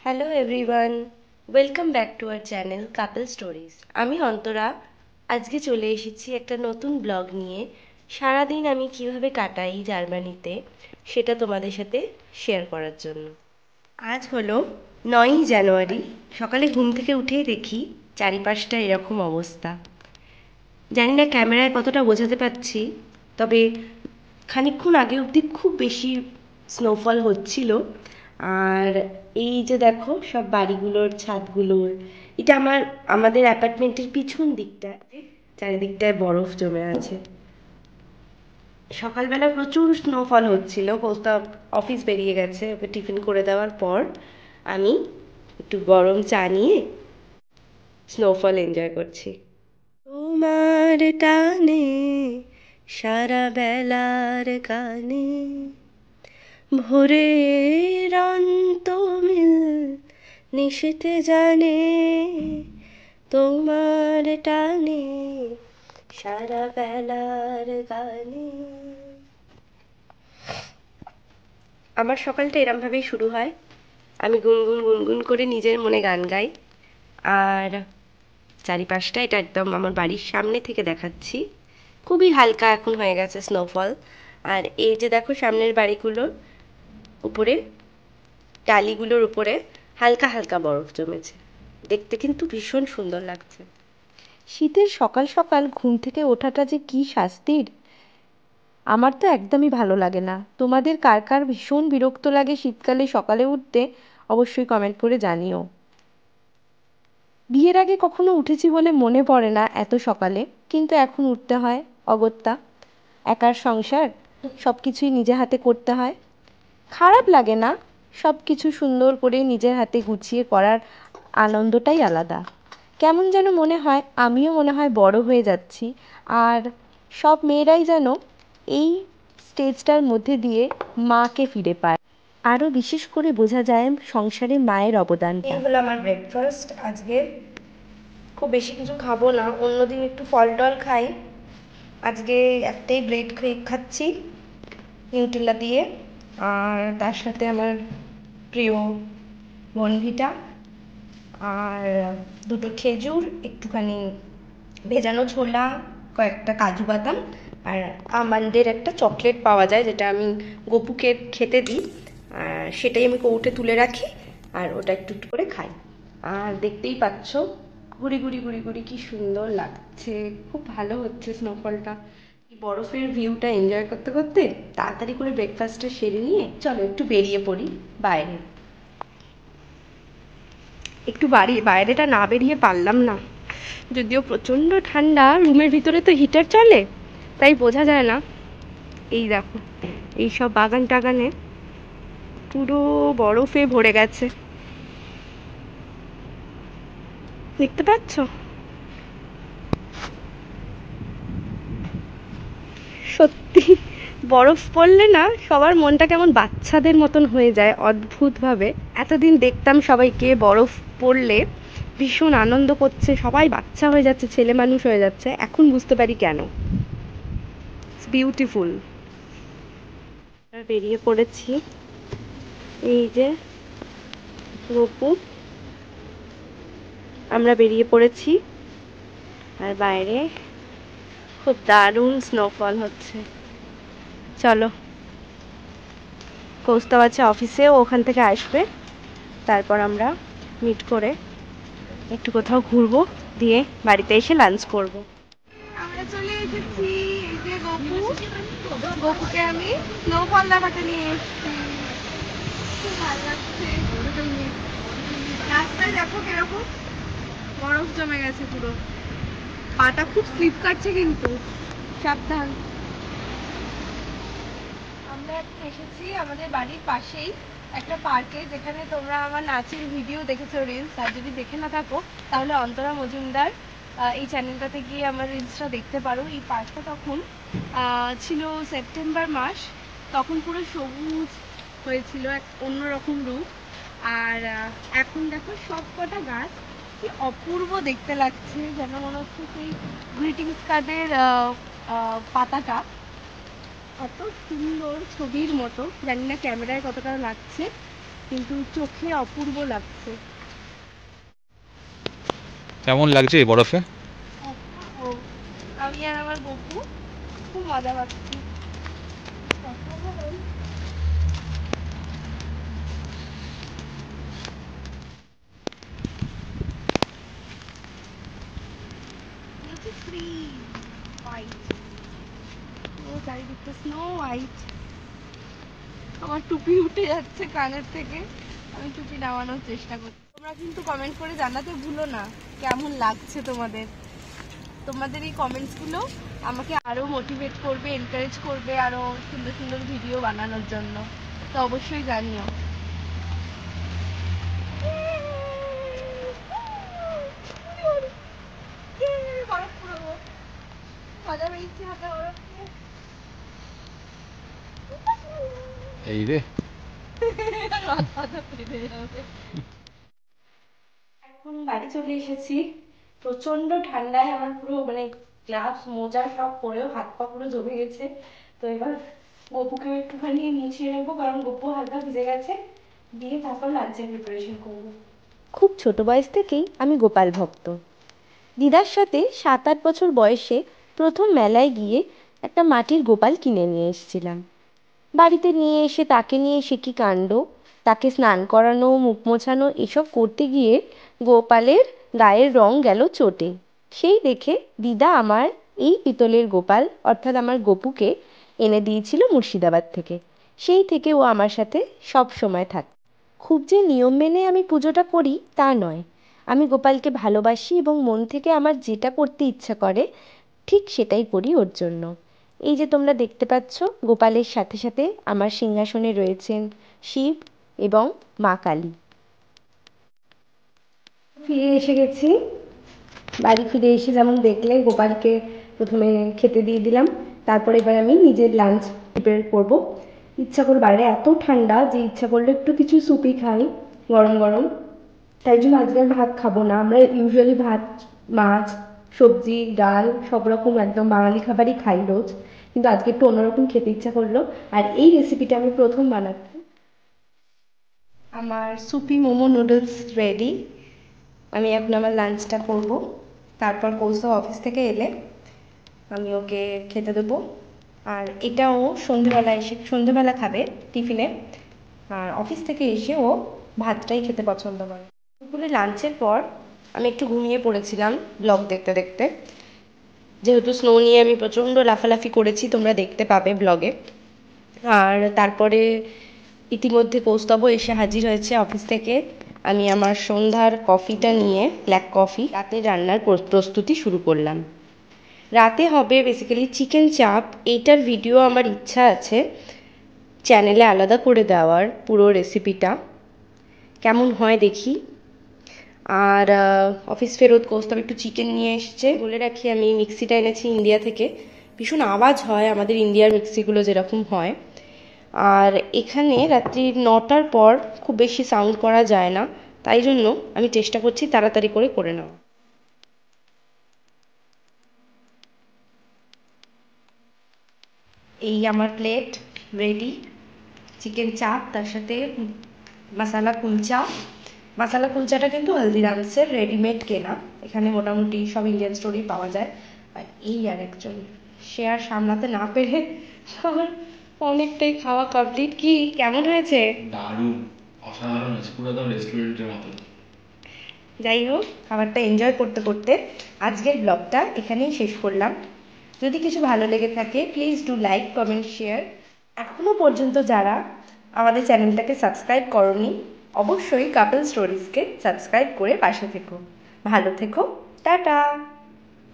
Hello everyone, welcome back to our channel couple stories. আমি অন্তরা। আজকে চলে এসেছি একটা নতুন ব্লগ নিয়ে। সারাদিন আমি কিভাবে কাটাই জার্মানিতে সেটা তোমাদের সাথে শেয়ার করার জন্য। আজ হলো 9ই জানুয়ারি। সকালে ঘুম থেকে উঠেই দেখি চারিপাশটা এরকম অবস্থা। জানি না ক্যামেরায় কতটা বোঝাতে পারছি, তবে খানিকক্ষণ আগে অবধি খুব বেশি স্নোফল হচ্ছিল। আর এই যে দেখো সব বাড়িগুলোর ছাদগুলোর, এটা আমাদের অ্যাপার্টমেন্টের পিছন দিকটা, চারিদিকটায় বরফ জমে আছে। সকালবেলা প্রচুর স্নোফল হচ্ছিল। কৌস্তব অফিস বেরিয়ে গেছে, ওকে টিফিন করে দেওয়ার পর আমি একটু গরম চা নিয়ে স্নোফল এনজয় করছি। তোমার টানে সারা বেলার কানে ভোরের অন্তমিল নিশীথে জানে, তোমার টানে সারা বেলার গানে। আমার সকালটা এরমভাবেই শুরু হয়। আমি গুনগুন গুনগুন করে নিজের মনে গান গাই। আর চারিপাশটা এটা একদম আমার বাড়ির সামনে থেকে দেখাচ্ছি। খুবই হালকা এখন হয়ে গেছে স্নোফল। আর এই যে দেখো সামনের বাড়িগুলোর উপরে, টালিগুলোর উপরে হালকা হালকা বরফ জমেছে। দেখতে কিন্তু ভীষণ সুন্দর লাগছে। শীতের সকাল সকাল ঘুম থেকে ওঠাটা যে কি শাস্তির! আমার তো একদমই ভালো লাগে না। তোমাদের কার কার ভীষণ বিরক্ত লাগে শীতকালে সকালে উঠতে, অবশ্যই কমেন্ট করে জানিও। বিয়ের আগে কখনো উঠেছি বলে মনে পড়ে না এত সকালে, কিন্তু এখন উঠতে হয় অগত্যা। একার সংসার, সব কিছুই নিজে হাতে করতে হয়। খারাপ লাগে না, সব কিছু সুন্দর করে নিজের হাতে গুছিয়ে করার আনন্দটাই আলাদা। কেমন যেন মনে হয় আমিও মনে হয় বড় হয়ে যাচ্ছি। আর সব মেয়েরাই যেন এই স্টেজটার মধ্যে দিয়ে মাকে ফিরে পায়। আরও বিশেষ করে বোঝা যায় সংসারে মায়ের অবদানটা। এই হলো আমার ব্রেকফাস্ট আজকে। খুব বেশি কিছু খাবো না, অন্যদিন একটু ফল টল খাই। আজকে একটাই ব্রেড খাচ্ছি নিউট্রেলা দিয়ে, আর তার সাথে আমার প্রিয় বনভিটা, আর দুটো খেজুর, একটুখানি ভেজানো ছোলা, কয়েকটা কাজু বাদাম, আর আমন্ডের একটা চকলেট পাওয়া যায় যেটা আমি গপুকে খেতে দিই। সেটাই আমি কৌটে তুলে রাখি আর ওটা একটু একটু করে খাই। আর দেখতেই পাচ্ছ ঘুরি ঘুরি ঘুরি ঘুরি কি সুন্দর লাগছে। খুব ভালো হচ্ছে স্নোফলটা। বরফের ভিউটা এনজয় করতে করতে তাড়াতাড়ি করে ব্রেকফাস্টটা সেরে নিয়ে চলো একটু বেরিয়ে পড়ি বাইরে। একটু বাইরেটা না বেরিয়ে পারলাম না, যদিও প্রচণ্ড ঠান্ডা। রুমের ভিতরে তো হিটার চলে, তাই বোঝা যায় না। এই দেখো এই সব বাগান টাগানে পুরো বরফে ভরে গেছে, দেখতে পাচ্ছ? সত্যি বরফ পড়লে না সবার মনটা কেমন বাচ্চাদের মতন হয়ে যায় অদ্ভুতভাবে। এতদিন দেখতাম সবাইকে বরফ পড়লে ভীষণ আনন্দ করছে, সবাই বাচ্চা হয়ে যাচ্ছে, ছেলে মানুষ হয়ে যাচ্ছে। এখন বুঝতে পারি কেন। It's beautiful. বেরিয়ে পড়েছি, এই যে গপু, আমরা বেরিয়ে পড়েছি। আর বাইরে খুব দারুণ স্নোফল হচ্ছে। চলো, কৌস্তব আছে অফিসেও, ওখান থেকে আসবে, তারপর আমরা মিট করে একটু কোথাও ঘুরবো, দিয়ে বাড়িতে এসে লাঞ্চ করব। আমরা চলে এসেছি। এই যে গপুকে আমি স্নোফল দেখাতে নিয়ে এসেছি। খুব ভালো লাগছে। রাস্তায় দেখো কিরকম বরফ জমে গেছে পুরো, পাটা খুব স্লিপ কাটছে কিন্তু সাবধান। আমরা এখন এসেছি আমাদের বাড়ির পাশেই একটা পার্কে, যেখানে তোমরা আমার নাচের ভিডিও দেখেছো, রিলস। আর যদি দেখে না থাকো তাহলে অন্তরা মজুমদার এই চ্যানেলটাতে গিয়ে আমার রিলসটা দেখতে পারো। এই পার্কটা তখন ছিল সেপ্টেম্বর মাস, তখন পুরো সবুজ হয়েছিল, এক অন্যরকম রূপ। আর এখন দেখো সব কটা গাছ কি অপূর্ব দেখতে লাগছে, যেন মনে হচ্ছে সেই গ্রিটিংস কার্ডের পাতাটা এত সুন্দর ছবির মতো। জানি না ক্যামেরায় কতটা লাগছে, কিন্তু চোখে অপূর্ব লাগছে। কেমন লাগছে এই বরফে? আমি আর আমার গপু খুব মজা পাচ্ছি। চারিদিকটা স্নো হোয়াইট। আমার টুপি উঠে যাচ্ছে কানের থেকে, আমি টুপি নামানোর চেষ্টা করছি। তোমরা কিন্তু কমেন্ট করে জানাতে ভুলো না কেমন লাগছে তোমাদের। তোমাদের এই কমেন্টসগুলো আমাকে আরো মোটিভেট করবে, এনকারেজ করবে আরো সুন্দর সুন্দর ভিডিও বানানোর জন্য। তো অবশ্যই জানিও। মজা পেয়েছি হাতে বরফ দিয়ে। এই রে এখন বাড়ি চলে এসেছি। প্রচন্ড ঠান্ডায় আমার পুরো মানে গ্লাভস মোজা সব পরেও হাত পা পুরো জমে গেছে। তো এবার গপুকে একটুখানি মুছিয়ে নেবো, কারণ গপু হালকা ভিজে গেছে, দিয়ে তারপর লাঞ্চের প্রিপারেশন করবো। খুব ছোট বয়স থেকেই আমি গোপাল ভক্ত। দিদার সাথে 7-8 বছর বয়সে প্রথম মেলায় গিয়ে একটা মাটির গোপাল কিনে নিয়ে এসেছিলাম। বাড়িতে নিয়ে এসে তাকে নিয়ে সে কি কাণ্ড! তাকে স্নান করানো, মুখ মোছানো এসব করতে গিয়ে গোপালের গায়ের রং গেল চটে। সেই দেখে দিদা আমার এই পিতলের গোপাল অর্থাৎ আমার গপুকে এনে দিয়েছিল মুর্শিদাবাদ থেকে। সেই থেকে ও আমার সাথে সব সময় থাকে। খুব যে নিয়ম মেনে আমি পুজোটা করি তা নয়। আমি গোপালকে ভালোবাসি এবং মন থেকে আমার যেটা করতে ইচ্ছা করে ঠিক সেটাই করি ওর জন্য। এই যে তোমরা দেখতে পাচ্ছ, গোপালের সাথে সাথে আমার সিংহাসনে রয়েছেন শিব এবং মা কালী। ফিরে এসে গেছি। বাড়ি ফিরে এসে যেমন দেখলে গোপালকে প্রথমে খেতে দিয়ে দিলাম, তারপর এবার আমি নিজের লাঞ্চ প্রিপেয়ার করব। ইচ্ছা করে, বাইরে এত ঠান্ডা যে ইচ্ছা করলে একটু কিছু সুপি খাই গরম গরম, তাই জন্য আজকে আর ভাত খাবো না। আমরা ইউজুয়ালি ভাত, মাছ, সবজি, ডাল সব রকম একদম বাঙালি খাবারই খাই রোজ, কিন্তু আজকে একটু অন্যরকম খেতে ইচ্ছা করলো। আর এই রেসিপিটা আমি প্রথম বানাচ্ছি। আমার সুপি মোমো নুডলস রেডি। আমি এখন আমার লাঞ্চটা করব, তারপর কৌস্তব অফিস থেকে এলে আমি ওকে খেতে দেবো। আর এটাও সন্ধেবেলা খাবে টিফিনে, আর অফিস থেকে এসে ও ভাতটাই খেতে পছন্দ করে। দুপুরে লাঞ্চের পর আমি একটু ঘুমিয়ে পড়েছিলাম ব্লগ দেখতে দেখতে। যেহেতু স্নো নিয়ে আমি প্রচণ্ড লাফালাফি করেছি, তোমরা দেখতে পাবে ব্লগে। আর তারপরে ইতিমধ্যে কৌস্তবও এসে হাজির হয়েছে অফিস থেকে। আমি আমার সন্ধ্যার কফিটা নিয়ে, ব্ল্যাক কফি, রাতে রান্নার প্রস্তুতি শুরু করলাম। রাতে হবে বেসিক্যালি চিকেন চাপ। এইটার ভিডিও আমার ইচ্ছা আছে চ্যানেলে আলাদা করে দেওয়ার, পুরো রেসিপিটা কেমন হয় দেখি। আর অফিস ফেরত কৌস্তব একটু চিকেন নিয়ে এসছে। বলে রাখি আমি মিক্সিটা এনেছি ইন্ডিয়া থেকে, ভীষণ আওয়াজ হয় আমাদের ইন্ডিয়ার মিক্সিগুলো যেরকম হয়। আর এখানে রাত্রি 9টার পর খুব বেশি সাউন্ড করা যায় না, তাই জন্য আমি চেষ্টা করছি তাড়াতাড়ি করে নেওয়া। এই আমার প্লেট রেডি, চিকেন চাপ, তার সাথে মশালা কুলচা। মশালা কুলচাটা কিন্তু হলদিরামসের রেডিমেড কেনা, এখানে মোটামুটি সব ইন্ডিয়ান স্টোরেই পাওয়া যায়। আর এই আর একজন, সে আর সামলাতে না পেরে আমার অনেকটাই খাওয়া কমপ্লিট। কি কেমন হয়েছে? দারুণ, অসাধারণ হয়েছে, পুরো একদম রেস্টুরেন্টের মতো। যাই হোক, খাবারটা এনজয় করতে করতে আজকের ব্লগটা এখানেই শেষ করলাম। যদি কিছু ভালো লেগে থাকে please do like, comment, share. এখনও পর্যন্ত যারা আমাদের চ্যানেলটাকে সাবস্ক্রাইব করোনি, অবশ্যই কাপল স্টোরিজকে সাবস্ক্রাইব করে পাশে থেকো। ভালো থেকো, টাটা।